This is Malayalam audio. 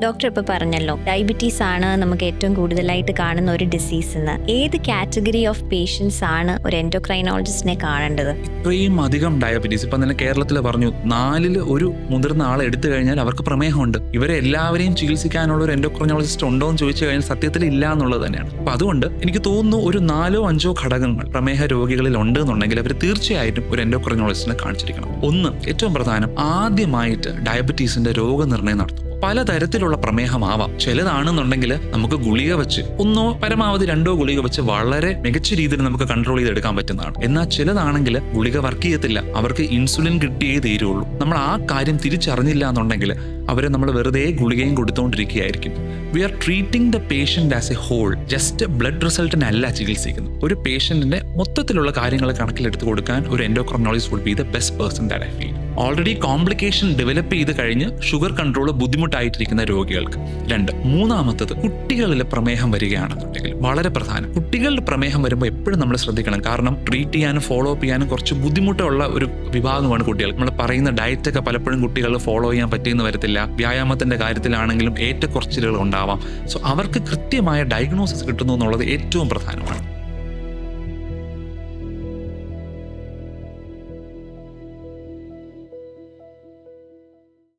ഡോക്ടർ ഇപ്പോൾ പറഞ്ഞല്ലോ ഡയബറ്റീസ് ആണ് നമുക്ക് ഏറ്റവും കൂടുതലായിട്ട് കാണുന്ന ഒരു ഡിസീസ് എന്ന്. ഏത് കാറ്റഗറി ഓഫ് പേഷ്യൻസ് ആണ് ഒരു എൻഡോക്രൈനോളജിസ്റ്റിനെ കാണേണ്ടത്? ഇത്രയും അധികം ഡയബറ്റീസ് ഇപ്പം തന്നെ കേരളത്തിൽ പറഞ്ഞു 4-ൽ 1 മുതിർന്ന ആളെ എടുത്തു കഴിഞ്ഞാൽ അവർക്ക് പ്രമേഹമുണ്ട്. ഇവരെ എല്ലാവരെയും ചികിത്സിക്കാനുള്ള ഒരു എൻഡോക്രൈനോളജിസ്റ്റ് ഉണ്ടോ എന്ന് ചോദിച്ചു കഴിഞ്ഞാൽ സത്യത്തിൽ ഇല്ല എന്നുള്ളത് തന്നെയാണ്. അപ്പൊ അതുകൊണ്ട് എനിക്ക് തോന്നുന്നു ഒരു 4-5 ഘടകങ്ങൾ പ്രമേഹ രോഗികളിൽ ഉണ്ട് എന്നുണ്ടെങ്കിൽ അവർ തീർച്ചയായിട്ടും ഒരു എൻഡോക്രൈനോളജിസ്റ്റിനെ കാണിച്ചിരിക്കണം. ഒന്ന്, ഏറ്റവും പ്രധാനം, ആദ്യമായിട്ട് ഡയബറ്റീസിന്റെ രോഗനിർണയം നടത്തും. പലതരത്തിലുള്ള പ്രമേഹമാവാം. ചിലതാണെന്നുണ്ടെങ്കിൽ നമുക്ക് ഗുളിക വെച്ച് 1 പരമാവധി 2 ഗുളിക വെച്ച് വളരെ മികച്ച രീതിയിൽ നമുക്ക് കൺട്രോൾ ചെയ്തെടുക്കാൻ പറ്റുന്നതാണ്. എന്നാൽ ചിലതാണെങ്കിൽ ഗുളിക വർക്ക് ചെയ്യത്തില്ല, അവർക്ക് ഇൻസുലിൻ കിട്ടിയേ തീരുള്ളൂ. നമ്മൾ ആ കാര്യം തിരിച്ചറിഞ്ഞില്ല എന്നുണ്ടെങ്കിൽ അവരെ നമ്മൾ വെറുതെ ഗുളികയും കൊടുത്തുകൊണ്ടിരിക്കുകയായിരിക്കും. We are treating the patient as a whole. Just blood റിസൾട്ടിനല്ല ചികിത്സിക്കുന്നത്. ഒരു പേഷ്യന്റിന്റെ മൊത്തത്തിലുള്ള കാര്യങ്ങൾ കണക്കിലെടുത്ത് കൊടുക്കാൻ ഒരു endocrinologist would be the best person that I feel. Already complication develop ചെയ്ത് കഴിഞ്ഞ് ഷുഗർ കൺട്രോൾ ബുദ്ധിമുട്ടായിട്ടിരിക്കുന്ന രോഗികൾക്ക്. 2, മൂന്നാമത്തത്, കുട്ടികളിൽ പ്രമേഹം വരികയാണെന്നുണ്ടെങ്കിൽ വളരെ പ്രധാനം. കുട്ടികളുടെ പ്രമേഹം വരുമ്പോൾ എപ്പോഴും നമ്മൾ ശ്രദ്ധിക്കണം. കാരണം ട്രീറ്റ് ചെയ്യാനും ഫോളോ അപ്പ് ചെയ്യാനും കുറച്ച് ബുദ്ധിമുട്ടുള്ള ഒരു വിഭാഗമാണ് കുട്ടികൾ. നമ്മൾ പറയുന്ന ഡയറ്റൊക്കെ പലപ്പോഴും കുട്ടികൾ ഫോളോ ചെയ്യാൻ പറ്റിയെന്ന് വരത്തില്ല. വ്യായാമത്തിന്റെ കാര്യത്തിലാണെങ്കിലും ഏറ്റക്കുറച്ചിലുകൾ ഉണ്ടാവാം. സോ അവർക്ക് കൃത്യമായ ഡയഗ്നോസിസ് കിട്ടുന്നു എന്നുള്ളത് ഏറ്റവും പ്രധാനമാണ്.